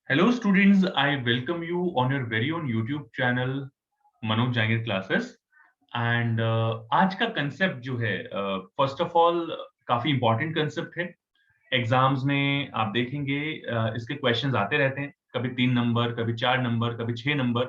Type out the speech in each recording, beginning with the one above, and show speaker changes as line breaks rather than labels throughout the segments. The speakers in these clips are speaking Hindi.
Hello students, I welcome you on your very own YouTube channel Manoj Jangir classes and आज का कंसेप्ट जो है फर्स्ट ऑफ ऑल काफी इंपॉर्टेंट कंसेप्ट है। एग्जाम्स में आप देखेंगे इसके क्वेश्चंस आते रहते हैं, कभी 3 नंबर, कभी 4 नंबर, कभी 6 नंबर।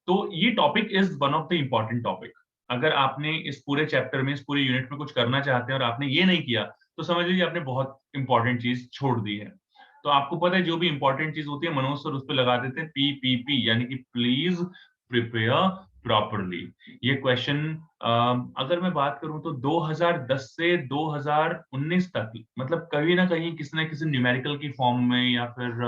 तो ये topic is one of the important topic. अगर आपने इस पूरे चैप्टर में, इस पूरे यूनिट में कुछ करना चाहते हैं और आपने ये नहीं किया तो समझ लीजिए आपने बहुत इंपॉर्टेंट चीज छोड़ दी है। तो आपको पता है जो भी इंपॉर्टेंट चीज होती है मनोज सर उस पर लगा देते हैं पी यानी कि प्लीज प्रिपेयर प्रॉपरली। ये क्वेश्चन अगर मैं बात करूं तो 2010 से 2019 तक मतलब कहीं ना कहीं किसी ना किसी न्यूमेरिकल की फॉर्म में या फिर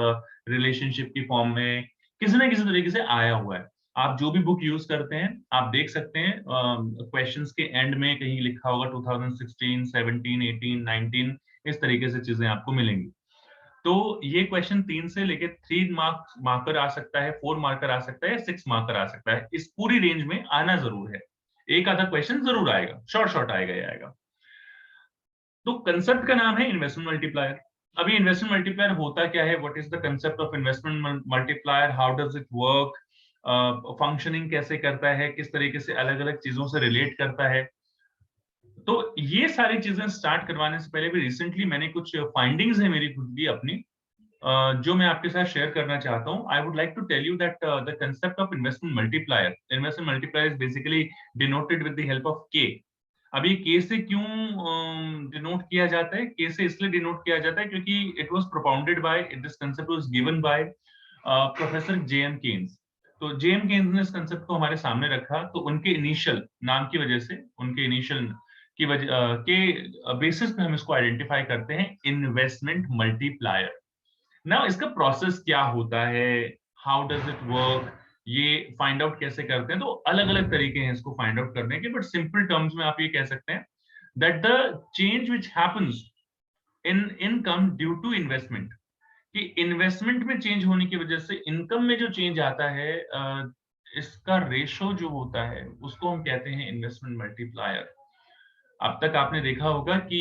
रिलेशनशिप की फॉर्म में किसी ना किसी तरीके से आया हुआ है। आप जो भी बुक यूज करते हैं आप देख सकते हैं क्वेश्चंस के एंड में कहीं लिखा होगा 2016, 17, 18, 19 इस तरीके से चीजें आपको मिलेंगी। तो ये क्वेश्चन 3 से लेके 3 मार्कर आ सकता है, 4 मार्कर आ सकता है, 6 मार्कर आ सकता है। इस पूरी रेंज में आना जरूर है। एक आधा क्वेश्चन जरूर आएगा, शॉर्ट शॉर्ट आएगा ही आएगा। तो कंसेप्ट का नाम है इन्वेस्टमेंट मल्टीप्लायर। अभी इन्वेस्टमेंट मल्टीप्लायर होता क्या है, what is the concept of investment multiplier, how does it work, functioning कैसे करता है, किस तरीके से अलग अलग चीजों से रिलेट करता है। तो ये सारी चीजें स्टार्ट करवाने से पहले भी रिसेंटली मैंने कुछ फाइंडिंग्स है मेरी खुद की अपनी, जो मैं आपके साथ शेयर करना चाहता हूं। I would like to tell you that the concept of investment multiplier is basically denoted with the help of K. अभी के से क्यों डिनोट किया जाता है? के से इसलिए डिनोट किया जाता है क्योंकि it was propounded by, this concept was given by professor JM Keynes. तो जेएम केन्स ने इस कंसेप्ट को हमारे सामने रखा, तो उनके इनिशियल नाम की वजह से, उनके इनिशियल की वजह के बेसिस पे हम इसको आइडेंटिफाई करते हैं इन्वेस्टमेंट मल्टीप्लायर। ना इसका प्रोसेस क्या होता है, हाउ डज इट वर्क, ये फाइंड आउट कैसे करते हैं। तो अलग अलग तरीके हैं इसको फाइंड आउट करने के, बट सिंपल टर्म्स में आप ये कह सकते हैं that the change which happens in income due to investment, कि इन्वेस्टमेंट में चेंज होने की वजह से इनकम में जो चेंज आता है, इसका रेशो जो होता है उसको हम कहते हैं इन्वेस्टमेंट मल्टीप्लायर। अब तक आपने देखा होगा कि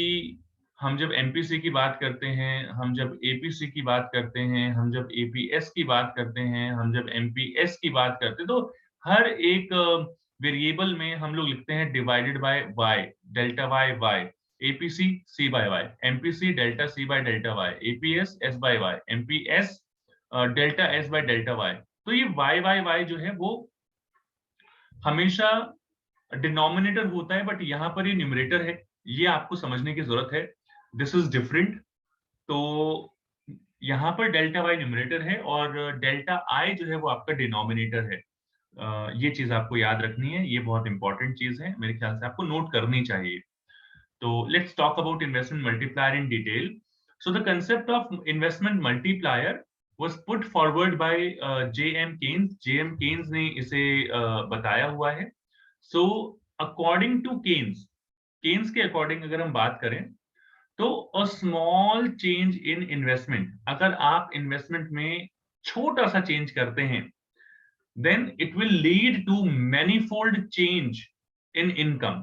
हम जब एमपीसी की बात करते हैं, हम जब एपीसी की बात करते हैं, हम जब एपीएस की बात करते हैं, हम जब एमपीएस की बात करते हैं, तो हर एक वेरिएबल में हम लोग लिखते हैं divided by Y, delta Y Y. APC C by Y, MPC delta C by delta Y, APS S by Y, MPS delta S by delta Y. तो ये वाई वाई वाई जो है वो हमेशा डिनोमिनेटर होता है, बट यहाँ पर ये न्यूमरेटर है, ये आपको समझने की जरूरत है। This is different. तो यहाँ पर डेल्टा वाई न्यूमरेटर है और डेल्टा आई जो है वो आपका डिनोमिनेटर है। ये चीज आपको याद रखनी है, ये बहुत इंपॉर्टेंट चीज है, मेरे ख्याल से आपको नोट करनी चाहिए। तो let's talk about investment multiplier in detail. So the concept of investment multiplier was put forward by J.M. Keynes. J.M. Keynes ने इसे बताया हुआ है। So according to Keynes, Keynes के अकॉर्डिंग अगर हम बात करें तो a small change in investment, अगर आप इन्वेस्टमेंट में छोटा सा चेंज करते हैं, then it will lead to manifold change in income.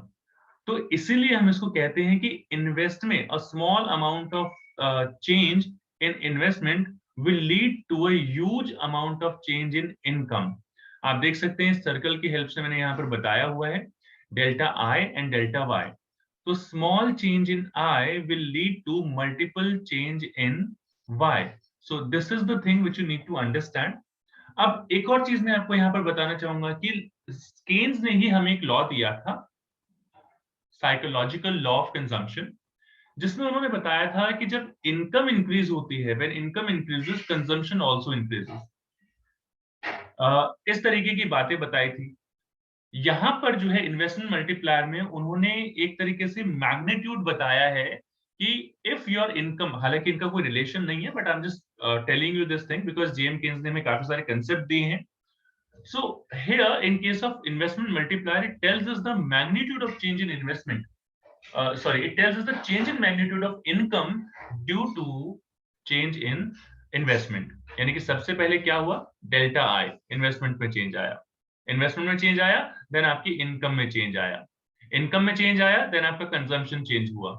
तो इसीलिए हम इसको कहते हैं कि इन्वेस्ट में a small amount of change in investment will lead to a huge amount of change in income. आप देख सकते हैं सर्कल की हेल्प से मैंने यहाँ पर बताया हुआ है delta I and delta Y. तो small change in I will lead to multiple change in Y. So this is the thing which you need to understand. अब एक और चीज मैं आपको यहाँ पर बताना चाहूंगा कि केन्स ने ही हमें एक लॉ दिया था, साइकोलॉजिकल लॉ ऑफ कंजम्पशन, जिसमें उन्होंने बताया था कि जब इनकम इंक्रीज होती है, when income increases consumption also increases. इस तरीके की बातें बताई थी। यहां पर जो है इन्वेस्टमेंट मल्टीप्लायर में उन्होंने एक तरीके से मैग्नीट्यूड बताया है कि इफ योर इनकम, हालांकि इनका कोई रिलेशन नहीं है, but I am just telling you this thing because JM Keynes ने हमें काफी सारे कंसेप्ट दिए हैं। So here, in case of investment multiplier, it tells us the magnitude of change in investment. It tells us the change in magnitude of income due to change in investment. यानी कि सबसे पहले क्या हुआ, डेल्टा आई, इन्वेस्टमेंट में चेंज आया, इन्वेस्टमेंट में चेंज आया, देन आपकी इनकम में चेंज आया, इनकम में चेंज आया, देन आपका कंजम्पशन चेंज हुआ,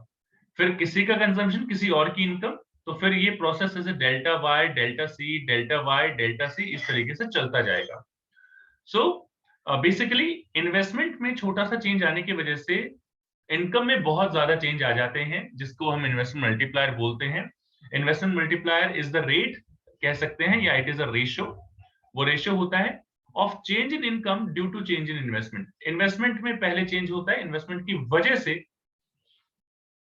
फिर किसी का कंजम्पशन किसी और की इनकम, तो फिर ये प्रोसेस जैसे delta Y, delta C, delta Y, delta C इस तरीके से चलता जाएगा। सो बेसिकली इन्वेस्टमेंट में छोटा सा चेंज आने की वजह से इनकम में बहुत ज्यादा चेंज आ जाते हैं, जिसको हम इन्वेस्टमेंट मल्टीप्लायर बोलते हैं। Investment multiplier is the rate कह सकते हैं, या इट इज अ रेशियो। वो रेशियो होता है of change in income due to change in investment. Investment में पहले चेंज होता है, इन्वेस्टमेंट की वजह से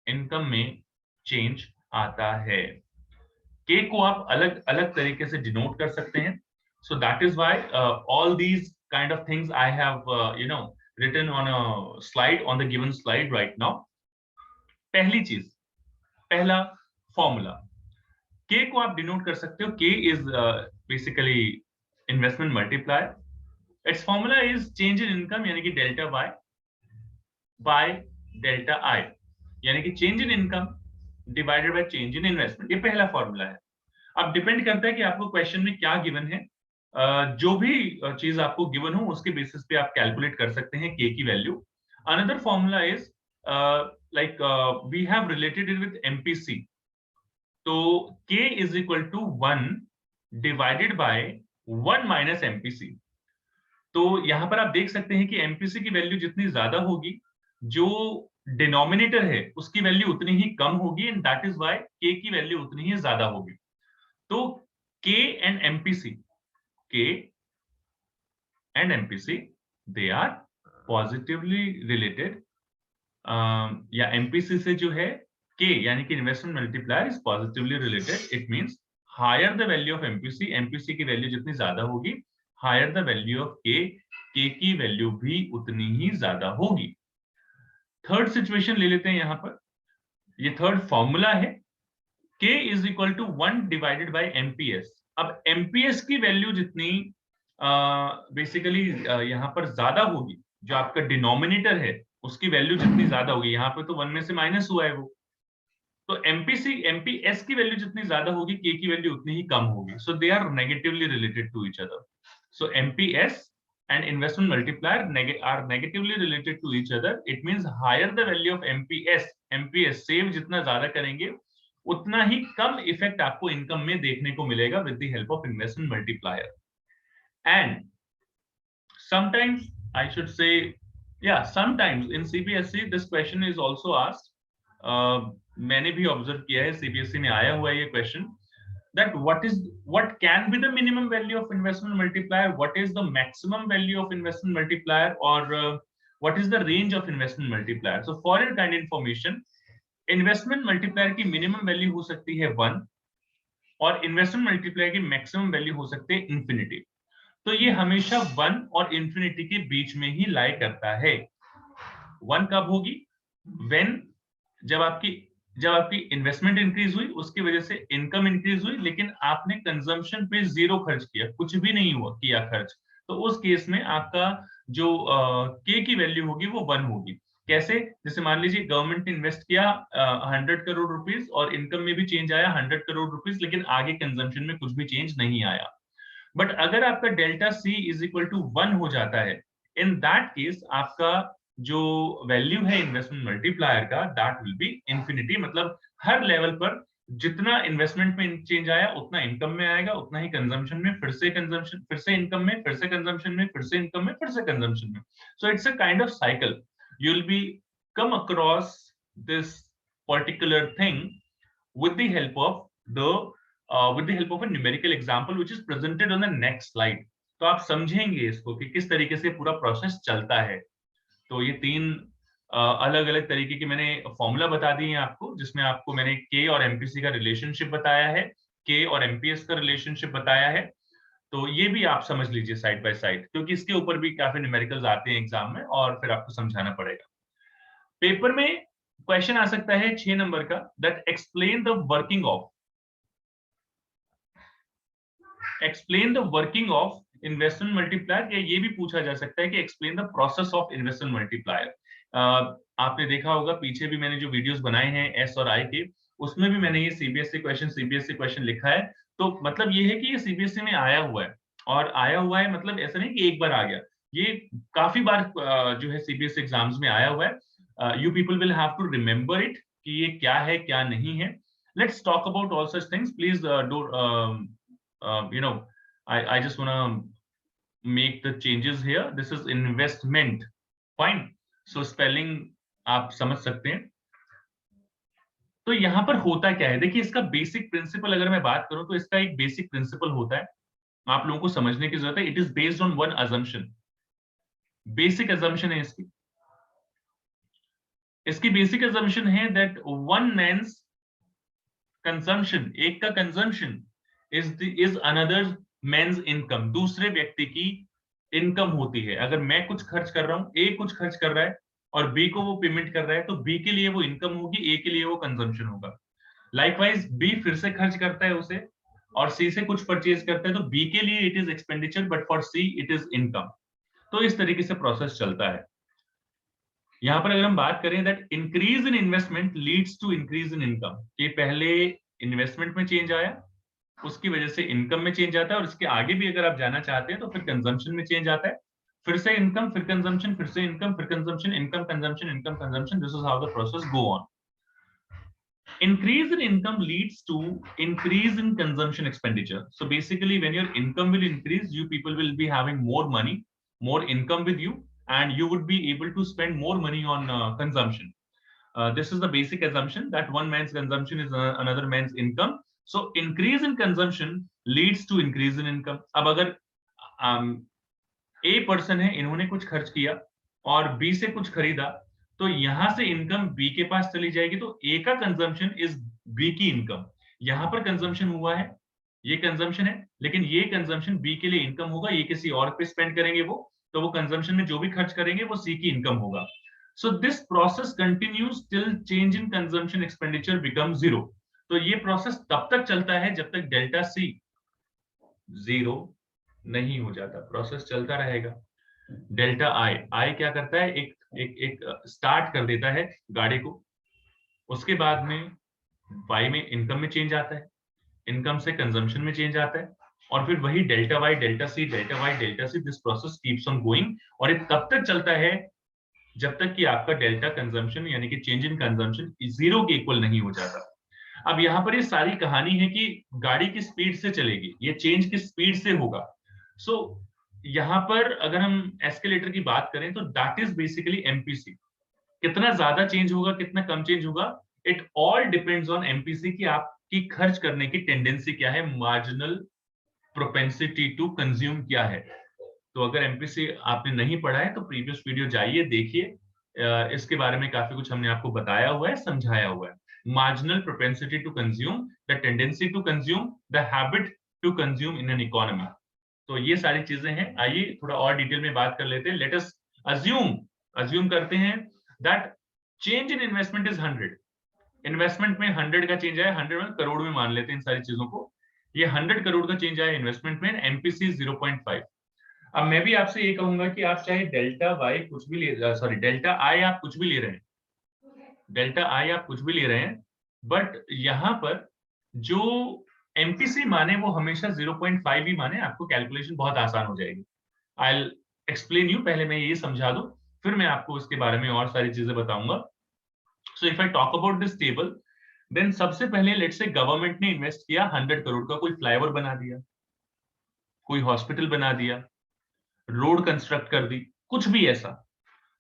इनकम में चेंज आता है। के को आप अलग अलग तरीके से डिनोट कर सकते हैं। So that is why all these kind of things I have written on a slide, on the given slide right now. पहली चीज, पहला फॉर्मूला, के को आप डिनोट कर सकते हो। K is basically investment multiplier. Its formula is change in income यानी कि delta Y by delta I, यानी कि change in income divided by change in investment. ये पहला फॉर्मूला है। अब डिपेंड करता है कि आपको क्वेश्चन में क्या गिवन है। जो भी चीज आपको गिवन हो उसके बेसिस पे आप कैलकुलेट कर सकते हैं के की value. Another formula is like we have related it with MPC. तो k is equal to 1 divided by 1 minus MPC. तो यहां पर आप देख सकते हैं कि एमपीसी की वैल्यू जितनी ज्यादा होगी, जो डिनोमिनेटर है उसकी वैल्यू उतनी ही कम होगी, एंड दैट इज व्हाई के की वैल्यू उतनी ही ज्यादा होगी। तो K and MPC, K and MPC, they are positively related. या MPC से जो है K यानी कि investment multiplier is positively related. It means higher the value of MPC, MPC की वैल्यू जितनी ज्यादा होगी, higher the value of K, K की वैल्यू भी उतनी ही ज्यादा होगी। थर्ड सिचुएशन ले लेते हैं यहां पर। ये थर्ड फॉर्मूला है, K is equal to 1 divided by MPS। अब MPS की वैल्यू जितनी बेसिकली यहां पर ज्यादा होगी, जो आपका डिनोमिनेटर है उसकी वैल्यू जितनी ज्यादा होगी, यहां पे तो 1 में से माइनस हुआ है वो, तो MPS की वैल्यू जितनी ज्यादा होगी, K की वैल्यू उतनी ही कम होगी। So they are negatively related to each other. So MPS and investment multiplier are negatively related to each other. It means higher the value of MPS save जितना ज्यादा करेंगे उतना ही कम इफेक्ट आपको इनकम में देखने को मिलेगा with the help of investment multiplier. And sometimes I should say, yeah, sometimes in CBSE this question is also asked. मैंने भी ऑब्जर्व किया है, CBSE में आया हुआ है ये question, that what can be the minimum value of investment multiplier, what is the maximum value of investment multiplier, or what is the range of investment multiplier. So for your kind information, investment multiplier की मिनिमम वैल्यू हो सकती है 1 और इन्वेस्टमेंट मल्टीप्लायर की मैक्सिमम वैल्यू हो सकती है इंफिनिटी। तो ये हमेशा 1 और इंफिनिटी के बीच में ही लाई करता है। 1 कब होगी? व्हेन जब आपकी इन्वेस्टमेंट इंक्रीज हुई, उसकी वजह से इनकम इंक्रीज हुई, लेकिन आपने कंजम्पशन पे 0 खर्च किया, कुछ भी नहीं हुआ किया खर्च, तो उस केस में आपका जो के की वैल्यू होगी वो 1 होगी। कैसे? जैसे मान लीजिए गवर्नमेंट ने इन्वेस्ट किया 100 करोड़ रुपीस और इनकम में भी चेंज आया 100 करोड़ रुपीस, लेकिन आगे कंजम्पशन में कुछ भी चेंज नहीं आया। बट अगर आपका delta C is equal to 1 हो जाता है, इन दैट केस आपका जो वैल्यू है इन्वेस्टमेंट मल्टीप्लायर का, दैट विल बी इंफिनिटी। मतलब हर लेवल पर जितना इन्वेस्टमेंट में चेंज आया उतना इनकम में आएगा, उतना ही कंजम्पशन में, फिर से कंजम्पशन, फिर से इनकम में, फिर से कंजम्पशन में, फिर से इनकम में, फिर से कंजम्पशन में। So it's a kind of cycle. You will be come across this particular thing with the help of a numerical example which is presented on the next slide. तो आप समझेंगे इसको कि किस तरीके से पूरा प्रोसेस चलता है। तो ये 3 अलग अलग तरीके के मैंने फॉर्मूला बता दिए हैं आपको, जिसमें आपको मैंने के और एमपीसी का रिलेशनशिप बताया है, के और एमपीएस का रिलेशनशिप बताया है। तो ये भी आप समझ लीजिए साइड बाय साइड, क्योंकि इसके ऊपर भी काफी न्यूमेरिकल्स आते हैं एग्जाम में और फिर आपको समझाना पड़ेगा। पेपर में क्वेश्चन आ सकता है 6 नंबर का, that explain the working of investment multiplier. या ये भी पूछा जा सकता है कि explain the process of investment multiplier. आपने देखा होगा पीछे भी मैंने जो वीडियोस बनाए हैं एस और आई के, उसमें भी मैंने ये सीबीएसई क्वेश्चन लिखा है। तो मतलब ये है कि ये सीबीएसई में आया हुआ है, और आया हुआ है मतलब ऐसा नहीं कि एक बार आ गया, ये काफी बार जो है सीबीएसई एग्जाम्स में आया हुआ है। You people will have to remember it कि ये क्या है क्या नहीं है। Let's talk about all such things. Please don't, I just want to make the changes here. This is investment. Fine. So spelling आप समझ सकते हैं. तो यहाँ पर होता क्या है, देखिए इसका बेसिक प्रिंसिपल अगर मैं बात करूं तो इसका एक बेसिक प्रिंसिपल होता है, आप लोगों को समझने की जरूरत है. It is based on one assumption. Basic assumption है इसकी बेसिक अजम्पशन है दैट वन मैन्स कंजम्पशन, एक का consumption is another man's income, दूसरे व्यक्ति की इनकम होती है. अगर मैं कुछ खर्च कर रहा हूं, ए कुछ खर्च कर रहा है और बी को वो पेमेंट कर रहा है, तो बी के लिए वो इनकम होगी, ए के लिए वो कंजम्पशन होगा. लाइकवाइज बी फिर से खर्च करता है उसे और सी से कुछ परचेज करता है, तो बी के लिए it is expenditure but for see it is income. तो इस तरीके से प्रोसेस चलता है. यहां पर अगर हम बात करें that increase in investment leads to increase in income, कि पहले इन्वेस्टमेंट में चेंज आया, उसकी वजह से इनकम में चेंज आता है, और इसके आगे भी अगर आप जाना चाहते हैं तो फिर कंजम्पशन में चेंज आता है, फिर से इनकम, फिर कंजम्पशन, फिर से इनकम, फिर consumption, income consumption, income consumption. This is how the process go on. Increase in income leads to increase in consumption expenditure. So basically, when your income will increase, you people will be having more money, more income with you, and you would be able to spend more money on consumption. This is the basic assumption that one man's consumption is another man's income. So increase in consumption leads to increase in income. अब अगर A person है, इन्होंने कुछ खर्च किया और B से कुछ खरीदा, तो यहां से इनकम बी के पास चली जाएगी, तो ए का कंजम्पशन इज बी की इनकम. यहां पर कंजम्पशन हुआ है, ये कंजम्पशन है, लेकिन ये कंजम्पशन बी के लिए इनकम होगा, ये किसी और पे स्पेंड करेंगे वो, तो वो कंजम्पशन में जो भी खर्च करेंगे वो सी की इनकम होगा. So this process continues till change in consumption expenditure become zero. तो ये प्रोसेस तब तक चलता है जब तक डेल्टा सी जीरो नहीं हो जाता. प्रोसेस चलता रहेगा. डेल्टा आई, आई क्या करता है, एक स्टार्ट कर देता है गाड़ी को, उसके बाद में वाई में इनकम में चेंज आता है, इनकम से कंजम्पशन में चेंज आता है, और फिर वही delta Y delta C, delta Y delta C, this process keeps on going. और ये तब तक चलता है जब तक कि आपका डेल्टा कंजम्पशन यानी कि चेंज इन कंजम्पशन जीरो के इक्वल नहीं हो जाता. अब यहाँ पर ये सारी कहानी है कि गाड़ी की स्पीड से चलेगी, ये चेंज की स्पीड से होगा. सो यहां पर अगर हम एस्केलेटर की बात करें तो दैट इज बेसिकली एमपीसी. कितना ज्यादा चेंज होगा, कितना कम चेंज होगा, it all depends on MPC की आपकी खर्च करने की टेंडेंसी क्या है, मार्जिनल प्रोपेंसिटी टू कंज्यूम क्या है. तो अगर एमपीसी आपने नहीं पढ़ा है तो प्रीवियस वीडियो जाइए, देखिए, इसके बारे में काफी कुछ हमने आपको बताया हुआ है, समझाया हुआ है. Marginal propensity to consume, the tendency to consume, the habit to consume in an economy. तो ये सारी चीजें हैं. आइए थोड़ा और डिटेल में बात कर लेते हैं. लेट अस अज्यूम करते हैं that change in investment is 100. Investment में 100 का चेंज आया, 100 में करोड़ में मान लेते हैं इन सारी चीजों को. ये 100 करोड़ का चेंज आया इन्वेस्टमेंट में, एमपीसी 0.5. अब मैं भी आपसे ये कहूंगा कि आप चाहे डेल्टा वाई कुछ भी ले, सॉरी डेल्टा आई आप कुछ भी ले रहे हैं, डेल्टा आई आप कुछ भी ले रहे हैं, बट यहां पर जो एमपीसी माने वो हमेशा 0.5 ही माने, आपको कैलकुलेशन बहुत आसान हो जाएगी. आई विल एक्सप्लेन यू, पहले मैं ये समझा दूं, फिर मैं आपको उसके बारे में और सारी चीजें बताऊंगा. So if I talk about this table, then सबसे पहले लेट्स से गवर्नमेंट ने इन्वेस्ट किया 100 करोड़ का, कोई फ्लाईओवर बना दिया, कोई हॉस्पिटल बना दिया, रोड कंस्ट्रक्ट कर दी, कुछ भी ऐसा.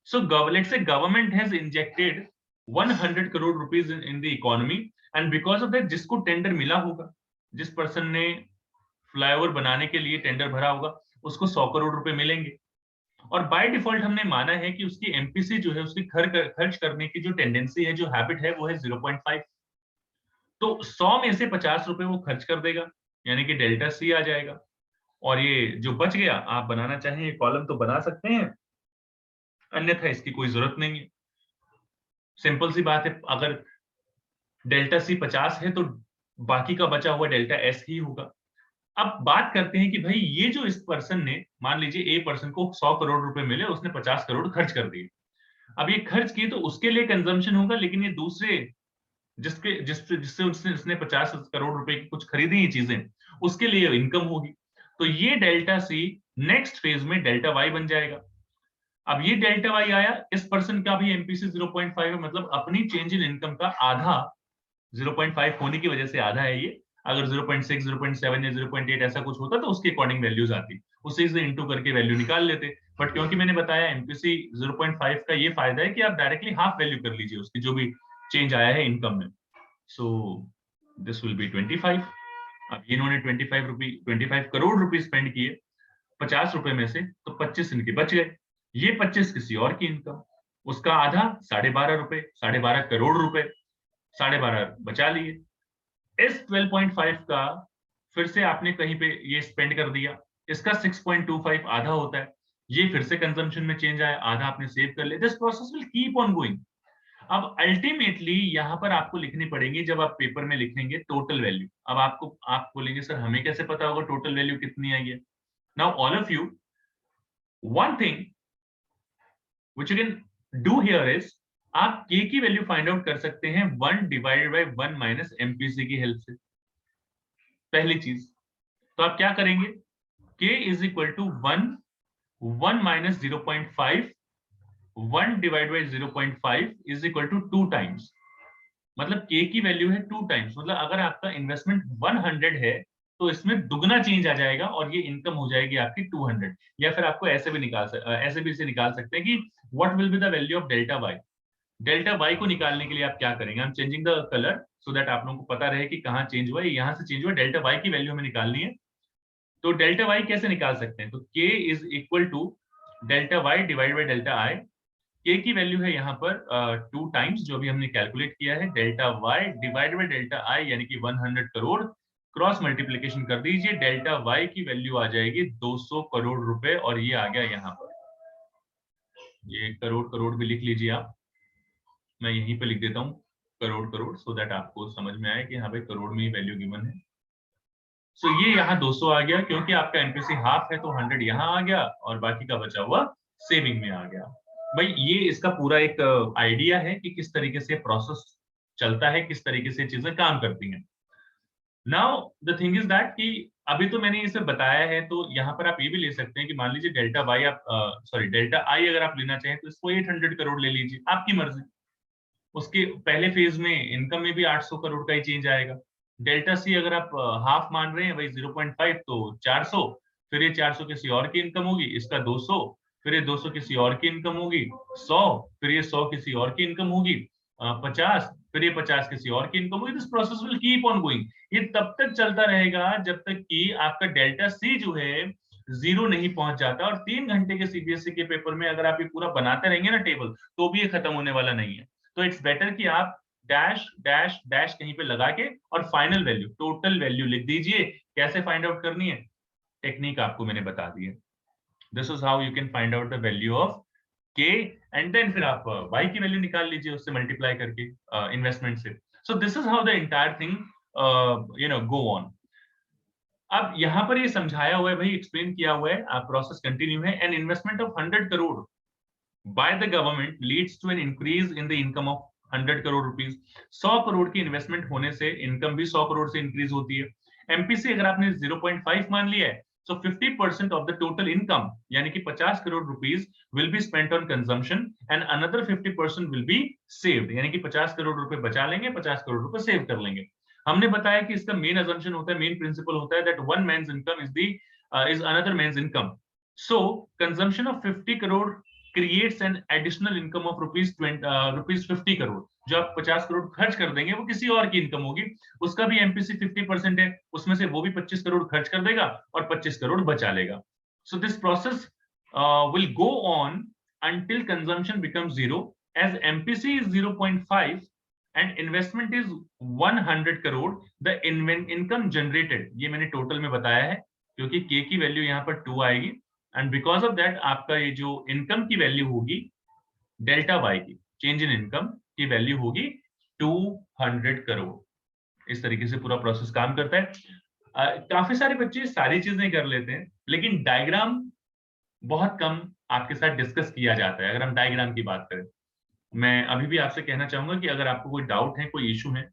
So let's say government has injected 100 crore rupees in the economy, and because of that जिसको टेंडर मिला होगा, जिस पर्सन ने फ्लाईओवर बनाने के लिए टेंडर भरा होगा, उसको 100 करोड़ रुपए मिलेंगे. और बाय डिफॉल्ट हमने माना है कि उसकी एमपीसी जो है, उसकी खर्च करने की जो टेंडेंसी है, जो हैबिट है, वो है 0.5. तो 100 में से 50 रुपए वो खर्च कर देगा, यानी कि डेल्टा सी आ जाएगा. और ये जो बच गया, आप बनाना चाहें ये कॉलम तो बना सकते हैं, अन्यथा इसकी कोई जरूरत नहीं है. सिंपल सी बात है, अगर डेल्टा सी 50 है तो बाकी का बचा हुआ डेल्टा एस ही होगा. अब बात करते हैं कि भाई ये जो इस पर्सन ने, मान लीजिए ए पर्सन को 100 करोड़ रुपए मिले, उसने 50 करोड़ खर्च कर दिए. अब ये खर्च किए तो उसके लिए कंजम्पशन होगा, लेकिन ये दूसरे जिससे उसने 50 करोड़ रुपए की कुछ खरीदी ये चीजें, उसके लिए इनकम होगी. तो ये डेल्टा सी नेक्स्ट फेज में डेल्टा वाई बन जाएगा. अब ये डेल्टा वाई आया, इस पर्सन का भी एमपीसी 0.5 है, मतलब अपनी चेंज इन इनकम का आधा 0.5 होने की वजह से आधा है ये। अगर 0.6, 0.7 या 0.8 ऐसा कुछ होता तो उसके अकॉर्डिंग वैल्यूज आती, उससे इसे इंटू करके वैल्यू निकाल लेते। बट क्योंकि मैंने बताया एमपीसी 0.5 का ये फायदा है कि आप डायरेक्टली हाफ वैल्यू कर लीजिए उसकी, जो भी चेंज आया है इनकम में। So this will be 25। अब इन्होंने 25 करोड़ रुपए स्पेंड किए 50 रुपए में से, तो 25 इनके बच गए। ये 25 किसी और की इनकम, उसका आधा 12.5 रुपए, 12.5 करोड़ रुपए 12.5 बचा लिए। इस 12.5 का फिर से आपने कहीं पे ये स्पेंड कर दिया, इसका 6.25 आधा होता है, ये फिर से कंजम्पशन में चेंज आया, आधा आपने सेव कर लिया। This process will keep on going. अब अल्टीमेटली यहां पर आपको लिखनी पड़ेगी, जब आप पेपर में लिखेंगे टोटल वैल्यू। अब आप बोलेंगे सर हमें कैसे पता होगा टोटल वैल्यू कितनी आई है? Now all of you, one thing which you can do here is, आप k की वैल्यू फाइंड आउट कर सकते हैं 1 डिवाइडेड बाय 1 माइनस एमपीसी की हेल्प से। पहली चीज, तो आप क्या करेंगे, k is equal to 1 minus 0.5, 1 divide by 0.5 is equal to 2 times. मतलब k की वैल्यू है 2 टाइम्स, मतलब अगर आपका इन्वेस्टमेंट 100 है तो इसमें दुगना चेंज आ जाएगा और ये इनकम हो जाएगी आपकी 200। या फिर आपको ऐसे भी ऐसे भी इसे निकाल सकते हैं कि what will be the value of delta Y. Delta Y को निकालने के लिए आप क्या करेंगे, हम changing the colour so that आप लोगों को पता रहे कि कहाँ चेंज हुआ है। यहाँ से चेंज हुआ, डेल्टा वाई की वैल्यू हमें निकालनी है। तो डेल्टा वाई कैसे निकाल सकते हैं, तो k is equal to delta Y divide by delta I. k की वैल्यू है यहाँ पर 2 टाइम्स जो भी हमने कैलकुलेट किया है, delta Y divide by delta I यानी कि 100 करोड़, क्रॉस मल्टीप्लीकेशन कर दीजिए, डेल्टा वाई की वैल्यू आ जाएगी 200 करोड़ रुपए। और ये आ गया यहाँ पर, ये करोड़ करोड़ भी लिख लीजिए आप, मैं यहीं पे लिख देता हूँ करोड़ करोड़, सो दैट आपको समझ में आए कि हाँ भाई करोड़ में ही वैल्यू गिवन है। सो ये यहाँ 200 आ गया, क्योंकि आपका एनपीसी हाफ है तो 100 यहाँ आ गया और बाकी का बचा हुआ सेविंग में आ गया। भाई ये इसका पूरा एक आइडिया है कि किस तरीके से प्रोसेस चलता है, किस तरीके से चीजें काम करती हैं। Now the thing is that कि अभी तो मैंने इसे बताया है, तो यहाँ पर आप ये भी ले सकते हैं कि मान लीजिए डेल्टा वाई आप सॉरी डेल्टा आई अगर आप लेना चाहें तो इसको 800 करोड़ ले लीजिए, आपकी मर्जी। उसके पहले फेज में इनकम में भी 800 करोड़ का ही चेंज आएगा। डेल्टा सी अगर आप हाफ मान रहे हैं भाई 0.5, तो 400, फिर ये 400 किसी और की इनकम होगी, इसका 200, फिर ये 200 किसी और की इनकम होगी, 100, फिर ये 100 किसी और की इनकम होगी, 50, फिर ये 50 किसी और की इनकम होगी। This process will keep on going. ये तब तक चलता रहेगा जब तक कि आपका डेल्टा सी जो है जीरो नहीं पहुंच जाता। और 3 घंटे के सीबीएसई के पेपर में अगर आप ये पूरा बनाते रहेंगे ना टेबल, तो भी ये खत्म होने वाला नहीं है। तो इट्स बेटर कि आप डैश डैश डैश कहीं पे लगा के और फाइनल वैल्यू, टोटल वैल्यू लिख दीजिए। कैसे फाइंड आउट करनी है, टेक्निक आपको मैंने बता दी है। This is how you can find out the value of के, एंड देन फिर आप वाई की वैल्यू निकाल लीजिए उससे मल्टीप्लाई करके इन्वेस्टमेंट से। सो this is how the entire thing go on. अब यहाँ पर ये समझाया हुआ है भाई, एक्सप्लेन किया हुआ है, प्रोसेस कंटिन्यू है। An investment of 100 crore by the government leads to an increase in the income of 100 crore rupees. 100 crore की इन्वेस्टमेंट होने से इनकम भी 100 करोड़ से इंक्रीज होती है। एमपीसी अगर आपने 0.5 मान लिया है, so 50% of the total income यानी कि 50 crore rupees will be spent on consumption and another 50% will be saved, यानी कि 50 करोड़ रुपए बचा लेंगे, 50 करोड़ रुपए सेव कर लेंगे। हमने बताया कि इसका मेन अजम्पशन होता है, मेन प्रिंसिपल होता है that one man's income is another man's income. So consumption of 50 crore creates an additional income of rupees 50 crore. जो आप 50 करोड़ खर्च कर देंगे वो किसी और की इनकम होगी, उसका भी एमपीसी 50% है, उसमें से वो भी 25 करोड़ खर्च कर देगा और 25 करोड़ बचा लेगा। So this process will go on until consumption becomes zero, as MPC is 0.5 and investment is 100 crore, the income generated, ये मैंने टोटल में बताया है क्योंकि k की वैल्यू यहाँ पर 2 आएगी, एंड बिकॉज ऑफ दैट आपका ये जो इनकम की वैल्यू होगी डेल्टा वाई की, चेंज इन इनकम की वैल्यू होगी 200 करोड़। इस तरीके से पूरा प्रोसेस काम करता है। काफी सारे बच्चे सारी चीजें कर लेते हैं, लेकिन डायग्राम बहुत कम आपके साथ डिस्कस किया जाता है। अगर हम डायग्राम की बात करें, मैं अभी भी आपसे कहना चाहूंगा कि अगर आपको कोई डाउट है, कोई इशू है,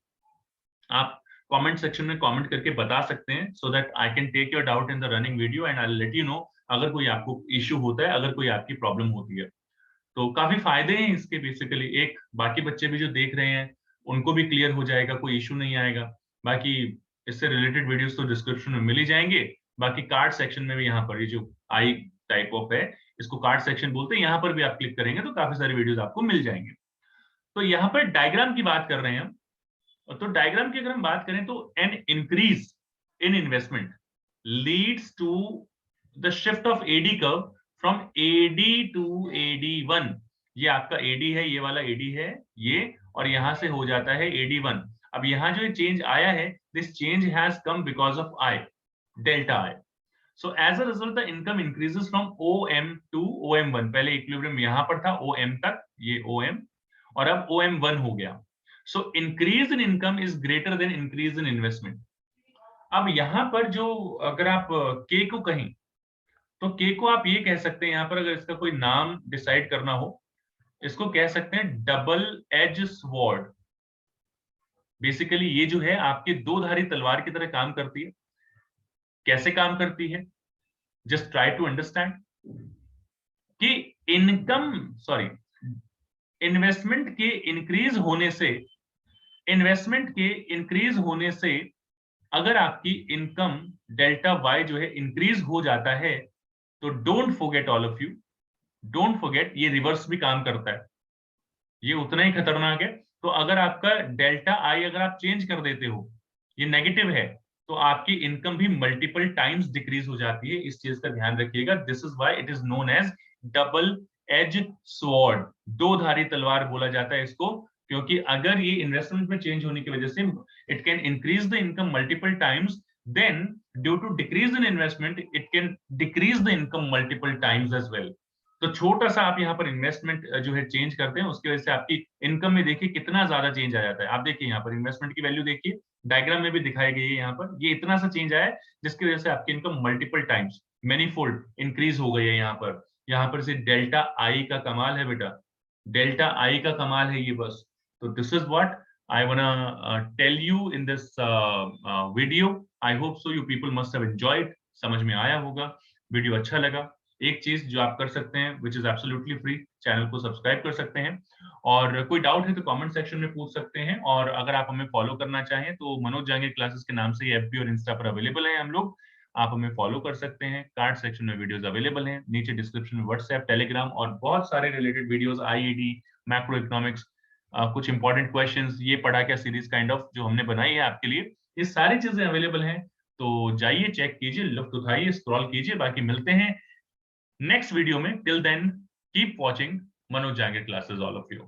आप कमेंट सेक्शन में कमेंट करके बता सकते हैं, so that I can take your doubt in the running video and I will let you know अगर कोई आपको इशू होता है, अगर कोई आपकी प्रॉब्लम होती है। तो काफी फायदे हैं इसके बेसिकली। एक, बाकी बच्चे भी जो देख रहे हैं उनको भी क्लियर हो जाएगा, कोई इशू नहीं आएगा। बाकी इससे रिलेटेड वीडियोस तो डिस्क्रिप्शन में मिल ही जाएंगे। बाकी कार्ड सेक्शन में भी यहाँ पर ये जो आई टाइप ऑफ है, इसको कार्ड सेक्शन बोलते हैं, यहाँ पर भी आप क्लिक करेंगे तो काफी सारे वीडियोस आपको मिल जाएंगे। तो यहाँ पर डायग्राम की बात कर रहे हैं हम। तो डायग्राम की अगर हम बात करें तो an increase in investment leads to the shift of AD curve from AD to AD1। ये आपका एडी है, ये वाला एडी है ये, और यहां से हो जाता है AD1। अब यहाँ जो चेंज आया है, this change has come because of I, delta I. So as a result the income increases from OM to OM1। पहले इक्विलिब्रियम यहां पर था OM तक, ये OM, और अब OM1 हो गया। So increase in income is greater than increase in investment. अब यहां पर जो, अगर आप के को कहें तो के को आप ये कह सकते हैं, यहां पर अगर इसका कोई नाम डिसाइड करना हो, इसको कह सकते हैं डबल एज स्वॉर्ड। बेसिकली ये जो है आपकी दो धारी तलवार की तरह काम करती है। कैसे काम करती है, जस्ट ट्राई टू अंडरस्टैंड कि इनकम, सॉरी, इन्वेस्टमेंट के इंक्रीज होने से अगर आपकी इनकम डेल्टा वाई जो है इंक्रीज हो जाता है, तो don't forget all of you, don't forget ये रिवर्स भी काम करता है, ये उतना ही खतरनाक है। तो अगर आपका डेल्टा आई अगर आप चेंज कर देते हो, ये नेगेटिव है, तो आपकी इनकम भी मल्टीपल टाइम्स डिक्रीज हो जाती है। इस चीज का ध्यान रखिएगा। This is why it is known as double edge sword, दो धारी तलवार बोला जाता है इसको, क्योंकि अगर ये इन्वेस्टमेंट में चेंज होने की वजह से it can increase the income multiple times, then due to decrease in investment it can decrease the income multiple times as well. तो छोटा सा आप यहाँ पर इन्वेस्टमेंट जो है चेंज करते हैं, उसकी वजह से आपकी इनकम में देखिए कितना ज्यादा चेंज आ जाता है। आप देखिए यहाँ पर इन्वेस्टमेंट की वैल्यू देखिए, डायग्राम में भी दिखाई गई है, यहाँ पर ये इतना सा चेंज आया है जिसकी वजह से आपकी इनकम मल्टीपल टाइम्स, मेनीफोल्ड इंक्रीज हो गई है। यहाँ पर से डेल्टा आई का कमाल है बेटा, डेल्टा आई का कमाल है ये बस। तो this is what I wanna tell you in this video. I hope so you people must have enjoyed, समझ में आया होगा, वीडियो अच्छा लगा। एक चीज जो आप कर सकते हैं which is absolutely free, channel को सब्सक्राइब कर सकते हैं, और कोई डाउट है तो कमेंट सेक्शन में पूछ सकते हैं। और अगर आप हमें फॉलो करना चाहें तो मनोज जांगीर क्लासेस के नाम से FB और इंस्टा पर अवेलेबल है हम लोग, आप हमें फॉलो कर सकते हैं। कार्ड सेक्शन में वीडियोस अवेलेबल हैं, नीचे डिस्क्रिप्शन में व्हाट्सएप, टेलीग्राम और बहुत सारे related videos, IED, macro economics, कुछ इंपॉर्टेंट क्वेश्चंस, ये पढ़ा क्या सीरीज काइंड ऑफ जो हमने बनाई है आपके लिए, ये सारी चीजें अवेलेबल हैं। तो जाइए, चेक कीजिए, लुत्फ उठाइए, स्क्रॉल कीजिए। बाकी मिलते हैं नेक्स्ट वीडियो में। Till then keep watching Manoj Jangir classes, all of you.